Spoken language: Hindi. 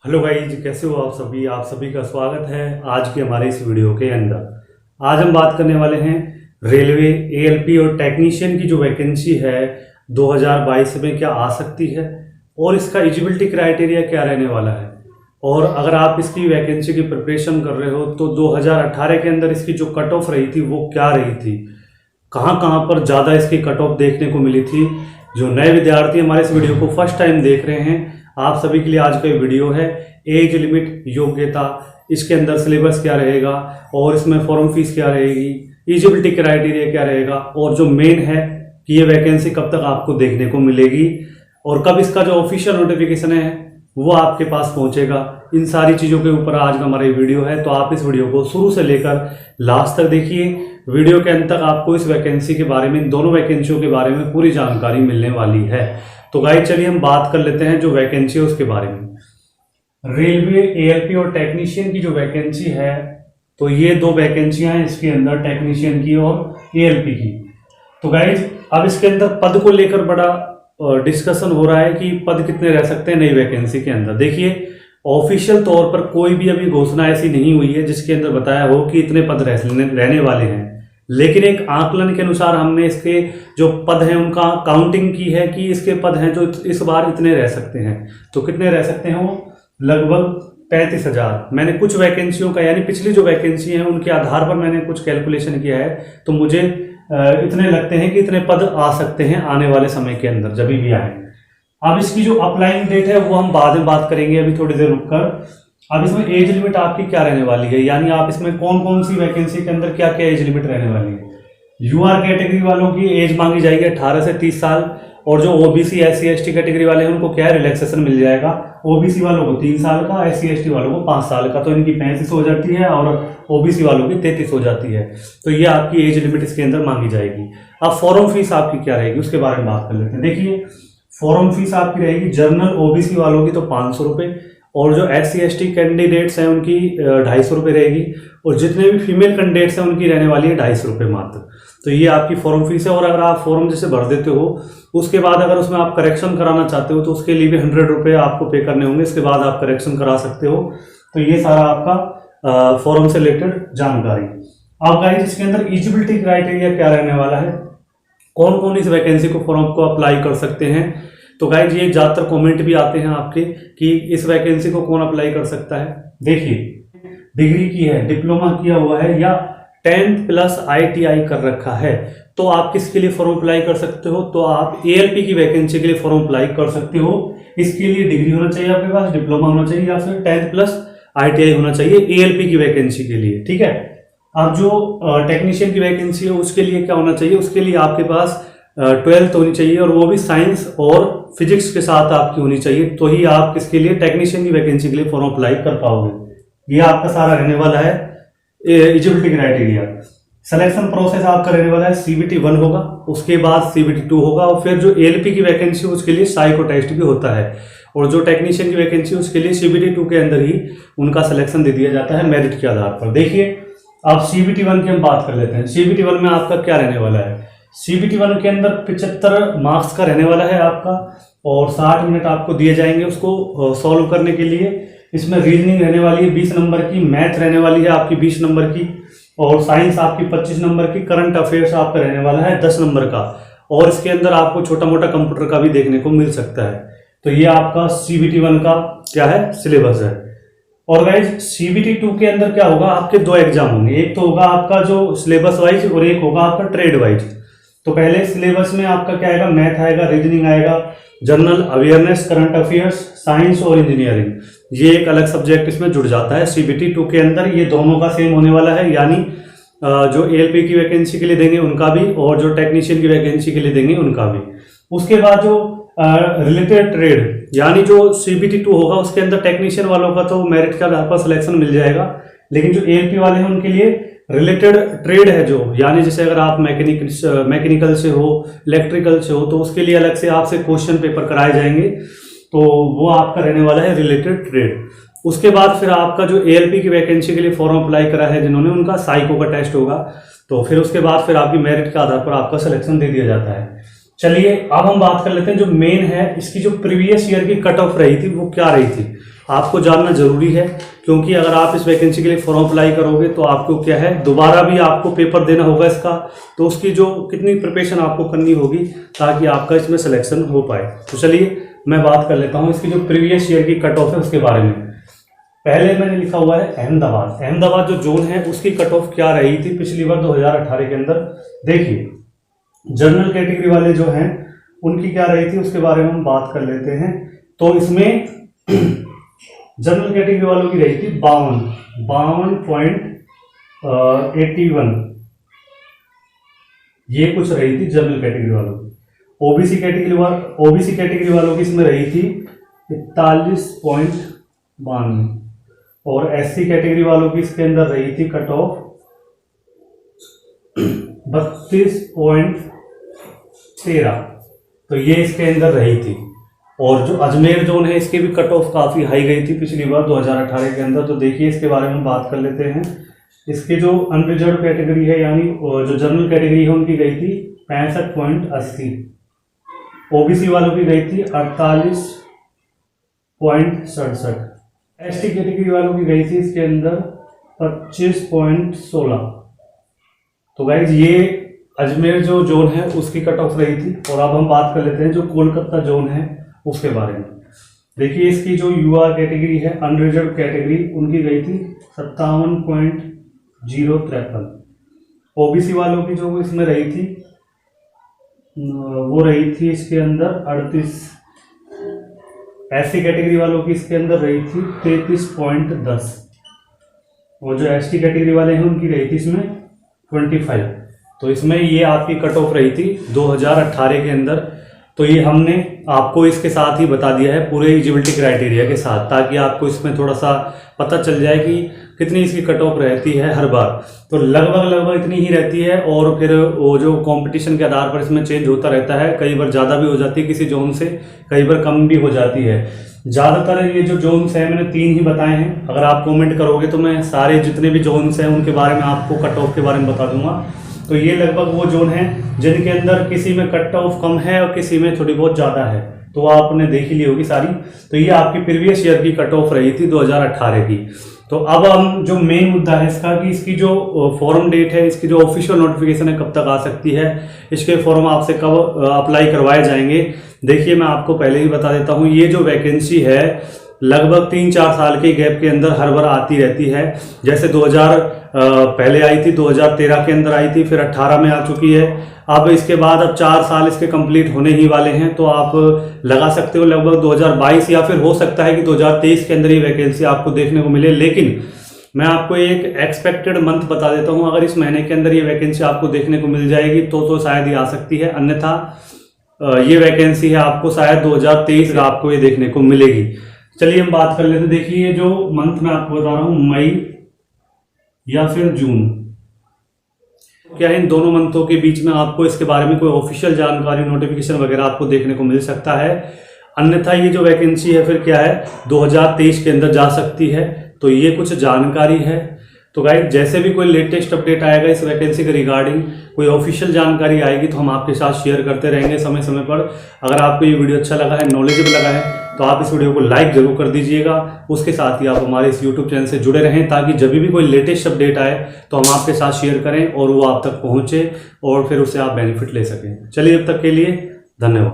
हेलो गाइस, कैसे हो आप सभी का स्वागत है आज के हमारे इस वीडियो के अंदर। आज हम बात करने वाले हैं रेलवे एएलपी और टेक्नीशियन की जो वैकेंसी है 2022 में क्या आ सकती है और इसका एलिजिबिलिटी क्राइटेरिया क्या रहने वाला है। और अगर आप इसकी वैकेंसी की प्रिपरेशन कर रहे हो तो 2018 के अंदर इसकी जो कट ऑफ रही थी वो क्या रही थी, कहाँ कहाँ पर ज़्यादा इसकी कट ऑफ देखने को मिली थी। जो नए विद्यार्थी हमारे इस वीडियो को फर्स्ट टाइम देख रहे हैं, आप सभी के लिए आज का ये वीडियो है। एज लिमिट, योग्यता, इसके अंदर सिलेबस क्या रहेगा और इसमें फॉर्म फीस क्या रहेगी, एलिजिबिलिटी क्राइटेरिया क्या रहेगा और जो मेन है कि ये वैकेंसी कब तक आपको देखने को मिलेगी और कब इसका जो ऑफिशियल नोटिफिकेशन है वो आपके पास पहुंचेगा। इन सारी चीज़ों के ऊपर आज का हमारा ये वीडियो है, तो आप इस वीडियो को शुरू से लेकर लास्ट तक देखिए। वीडियो के अंत तक आपको इस वैकेंसी के बारे में, दोनों वैकेंसियों के बारे में पूरी जानकारी मिलने वाली है। तो गाइस चलिए हम बात कर लेते हैं जो वैकेंसी है उसके बारे में। रेलवे एएलपी और टेक्नीशियन की जो वैकेंसी है, तो ये दो वैकेंसियां हैं इसके अंदर, टेक्नीशियन की और एएलपी की। तो गाइस अब इसके अंदर पद को लेकर बड़ा डिस्कशन हो रहा है कि पद कितने रह सकते हैं नई वैकेंसी के अंदर। देखिए, ऑफिशियल तौर पर कोई भी अभी घोषणा ऐसी नहीं हुई है जिसके अंदर बताया हो कि इतने पद रहने वाले हैं, लेकिन एक आकलन के अनुसार हमने इसके जो पद हैं उनका काउंटिंग की है कि इसके पद हैं जो इस बार इतने रह सकते हैं। तो कितने रह सकते हैं वो? लगभग 35,000। मैंने कुछ वैकेंसियों का, यानी पिछली जो वैकेंसी है उनके आधार पर मैंने कुछ कैलकुलेशन किया है, तो मुझे इतने लगते हैं कि इतने पद आ सकते हैं आने वाले समय के अंदर, जब भी आए। अब इसकी जो अप्लाइंग डेट है वो हम बाद में बात करेंगे, अभी थोड़ी देर रुककर। अब इसमें एज लिमिट आपकी क्या रहने वाली है, यानी आप इसमें कौन कौन सी वैकेंसी के अंदर क्या क्या एज लिमिट रहने वाली है। यूआर कैटेगरी वालों की एज मांगी जाएगी 18 से 30 साल, और जो ओबीसी एससी एसटी कैटेगरी वाले हैं उनको क्या है, रिलैक्सेशन मिल जाएगा। ओबीसी वालों को 3 साल का, एससी एसटी वालों को 5 साल का, तो इनकी 35 हो जाती है और ओबीसी वालों की 33 हो जाती है। तो ये आपकी एज लिमिट इसके अंदर मांगी जाएगी। अब फॉर्म फीस आपकी क्या रहेगी उसके बारे में बात कर लेते हैं। देखिए, फॉर्म फीस आपकी रहेगी जनरल ओबीसी वालों की तो 500 रुपये, और जो एससी एसटी कैंडिडेट्स हैं उनकी 250 रुपये रहेगी, और जितने भी फीमेल कैंडिडेट्स हैं उनकी रहने वाली है 250 रुपये मात्र। तो ये आपकी फॉर्म फीस है। और अगर आप फॉर्म जैसे भर देते हो, उसके बाद अगर उसमें आप करेक्शन कराना चाहते हो तो उसके लिए भी 100 रुपये आपको पे करने होंगे, इसके बाद आप करेक्शन करा सकते हो। तो ये सारा आपका फॉर्म से रिलेटेड जानकारी। अब गाइस इसके अंदर एलिजिबिलिटी क्राइटेरिया क्या रहने वाला है, कौन कौन इस वैकेंसी को फॉर्म को अप्लाई कर सकते हैं। तो गाइस ये ज़्यादातर कमेंट भी आते हैं आपके कि इस वैकेंसी को कौन अप्लाई कर सकता है। देखिए, डिग्री की है, डिप्लोमा किया हुआ है या 10th प्लस ITI कर रखा है, तो आप किसके लिए फॉर्म अप्लाई कर सकते हो। तो आप एएलपी की वैकेंसी के लिए फॉर्म अप्लाई कर सकते हो। इसके लिए डिग्री होना चाहिए आपके पास, डिप्लोमा होना चाहिए या फिर 10th प्लस ITI होना चाहिए एएलपी की वैकेंसी के लिए, ठीक है। अब जो टेक्नीशियन की वैकेंसी है उसके लिए क्या होना चाहिए, उसके लिए आपके पास 12th होनी चाहिए, और वो भी साइंस और फिजिक्स के साथ आपकी होनी चाहिए, तो ही आप किसके लिए, टेक्नीशियन की वैकेंसी के लिए फॉर्म अप्लाई कर पाओगे। ये आपका सारा रहने वाला है एलिजिबिलिटी क्राइटेरिया। सिलेक्शन प्रोसेस आपका रहने वाला है CBT 1 होगा, उसके बाद CBT 2 होगा, और फिर जो एएलपी की वैकेंसी उसके लिए साइको टेस्ट भी होता है, और जो टेक्नीशियन की वैकेंसी उसके लिए CBT 2 के अंदर ही उनका सिलेक्शन दे दिया जाता है मेरिट के आधार पर। देखिए, अब CBT 1 की हम बात कर लेते हैं। CBT 1 में आपका क्या रहने वाला है। CBT 1 के अंदर 75 मार्क्स का रहने वाला है आपका, और 60 मिनट आपको दिए जाएंगे उसको सॉल्व करने के लिए। इसमें रीजनिंग रहने वाली है 20 नंबर की, मैथ रहने वाली है आपकी 20 नंबर की, और साइंस आपकी 25 नंबर की, करंट अफेयर्स आपका रहने वाला है 10 नंबर का, और इसके अंदर आपको छोटा मोटा कंप्यूटर का भी देखने को मिल सकता है। तो ये आपका CBT 1 का क्या है, सिलेबस है। और गाइज CBT 2 के अंदर क्या होगा, आपके 2 एग्जाम होंगे, एक तो होगा आपका जो सिलेबस वाइज और एक होगा आपका ट्रेड वाइज। तो पहले सिलेबस में आपका क्या आएगा, मैथ आएगा, रीजनिंग आएगा, general awareness, current affairs, science और इंजीनियरिंग, ये एक अलग सब्जेक्ट इसमें जुड़ जाता है CBT 2 के अंदर। ये दोनों का सेम होने वाला है, यानी जो एएलपी की वैकेंसी के लिए देंगे उनका भी, और जो टेक्नीशियन की वैकेंसी के लिए देंगे उनका भी। उसके बाद जो रिलेटेड ट्रेड, यानी जो CBT 2 होगा उसके अंदर टेक्नीशियन वालों का तो मेरिट के आधार पर सिलेक्शन मिल जाएगा, लेकिन जो एएलपी वाले हैं उनके लिए रिलेटेड ट्रेड है जो, यानी जैसे अगर आप मैकेनिकल से हो, इलेक्ट्रिकल से हो, तो उसके लिए अलग से आपसे क्वेश्चन पेपर कराए जाएंगे, तो वो आपका रहने वाला है रिलेटेड ट्रेड। उसके बाद फिर आपका जो एएलपी की वैकेंसी के लिए फॉर्म अप्लाई करा है जिन्होंने, उनका साइको का टेस्ट होगा, तो फिर उसके बाद फिर आपकी मेरिट के आधार पर आपका सिलेक्शन दे दिया जाता है। चलिए अब हम बात कर लेते हैं जो मेन है, इसकी जो प्रीवियस ईयर की कट ऑफ रही थी वो क्या रही थी। आपको जानना जरूरी है, क्योंकि अगर आप इस वैकेंसी के लिए फॉर्म अप्लाई करोगे तो आपको क्या है, दोबारा भी आपको पेपर देना होगा इसका। तो उसकी जो कितनी प्रिपरेशन आपको करनी होगी ताकि आपका इसमें सिलेक्शन हो पाए। तो चलिए मैं बात कर लेता हूँ इसकी जो प्रीवियस ईयर की कट ऑफ है उसके बारे में। पहले मैंने लिखा हुआ है अहमदाबाद। अहमदाबाद जो जोन है उसकी कट ऑफ क्या रही थी पिछली बार 2018 के अंदर। देखिए जनरल कैटेगरी वाले जो हैं उनकी क्या रही थी उसके बारे में हम बात कर लेते हैं। तो इसमें जनरल कैटेगरी वालों की रही थी 52.81, ये कुछ रही थी जनरल कैटेगरी वालों की। ओबीसी कैटेगरी वालों की इसमें रही थी 41.92 और एससी कैटेगरी वालों की इसके अंदर रही थी कट ऑफ 32.13। तो ये इसके अंदर रही थी। और जो अजमेर जोन है इसके भी कट ऑफ काफ़ी हाई गई थी पिछली बार 2018 के अंदर। तो देखिए इसके बारे में बात कर लेते हैं। इसके जो अनरिजर्व कैटेगरी है यानी जो जनरल कैटेगरी है उनकी गई थी 65.80। ओबीसी वालों की गई थी 48.67। एसटी कैटेगरी वालों की गई थी इसके अंदर 25.16। तो गाइज ये अजमेर जो जोन है उसकी कट ऑफ रही थी। और अब हम बात कर लेते हैं जो कोलकाता जोन है उसके बारे में। देखिए इसकी जो यूआर कैटेगरी है अनरिजर्व कैटेगरी उनकी गई थी 57.053। ओबीसी वालों की जो इसमें रही थी वो रही थी इसके अंदर 38। एससी कैटेगरी वालों की इसके अंदर रही थी 33.10 और जो एसटी कैटेगरी वाले हैं उनकी रही थी इसमें 25। तो इसमें ये आपकी कट ऑफ रही थी 2018 के अंदर। तो ये हमने आपको इसके साथ ही बता दिया है पूरे एलिजिबिलिटी क्राइटेरिया के साथ, ताकि आपको इसमें थोड़ा सा पता चल जाए कि कितनी इसकी कट ऑफ रहती है हर बार। तो लगभग इतनी ही रहती है और फिर वो जो कंपटीशन के आधार पर इसमें चेंज होता रहता है। कई बार ज़्यादा भी हो जाती है किसी जोन से, कई बार कम भी हो जाती है। ज़्यादातर ये जो जोन्स हैं मैंने 3 ही बताए हैं। अगर आप कमेंट करोगे तो मैं सारे जितने भी जोन्स हैं उनके बारे में आपको कट ऑफ के बारे में बता दूंगा। तो ये लगभग वो जोन है जिनके अंदर किसी में कट ऑफ कम है और किसी में थोड़ी बहुत ज़्यादा है। तो आपने देख ही ली होगी सारी। तो ये आपकी प्रीवियस ईयर की कट ऑफ रही थी 2018 की। तो अब हम जो मेन मुद्दा है इसका कि इसकी जो फॉर्म डेट है, इसकी जो ऑफिशियल नोटिफिकेशन है कब तक आ सकती है, इसके फॉर्म आपसे कब अप्लाई करवाए जाएंगे। देखिए मैं आपको पहले ही बता देता हूँ, ये जो वैकेंसी है लगभग 3-4 साल के गैप के अंदर हर बार आती रहती है। जैसे 2000 पहले आई थी, 2013 के अंदर आई थी, फिर 18 में आ चुकी है। अब इसके बाद अब 4 साल इसके कंप्लीट होने ही वाले हैं। तो आप लगा सकते हो लगभग 2022 या फिर हो सकता है कि 2023 के अंदर ये वैकेंसी आपको देखने को मिले। लेकिन मैं आपको एक एक्सपेक्टेड मंथ बता देता हूं, अगर इस महीने के अंदर ये वैकेंसी आपको देखने को मिल जाएगी तो शायद ये आ सकती है, अन्यथा ये वैकेंसी है आपको शायद 2023 का आपको ये देखने को मिलेगी। चलिए हम बात कर लेते हैं। देखिए ये जो मंथ मैं आपको बता रहा हूं मई या फिर जून, क्या है इन दोनों मंथों के बीच में आपको इसके बारे में कोई ऑफिशियल जानकारी नोटिफिकेशन वगैरह आपको देखने को मिल सकता है। अन्यथा ये जो वैकेंसी है फिर क्या है 2023 के अंदर जा सकती है। तो ये कुछ जानकारी है। तो गाइस जैसे भी कोई लेटेस्ट अपडेट आएगा इस वैकेंसी के रिगार्डिंग, कोई ऑफिशियल जानकारी आएगी तो हम आपके साथ शेयर करते रहेंगे समय समय पर। अगर आपको ये वीडियो अच्छा लगा है, नॉलेजेबल लगा है, तो आप इस वीडियो को लाइक जरूर कर दीजिएगा। उसके साथ ही आप हमारे इस यूट्यूब चैनल से जुड़े रहें ताकि जब भी कोई लेटेस्ट अपडेट आए तो हम आपके साथ शेयर करें और वो आप तक पहुंचे और फिर उससे आप बेनिफिट ले सकें। चलिए अब तक के लिए धन्यवाद।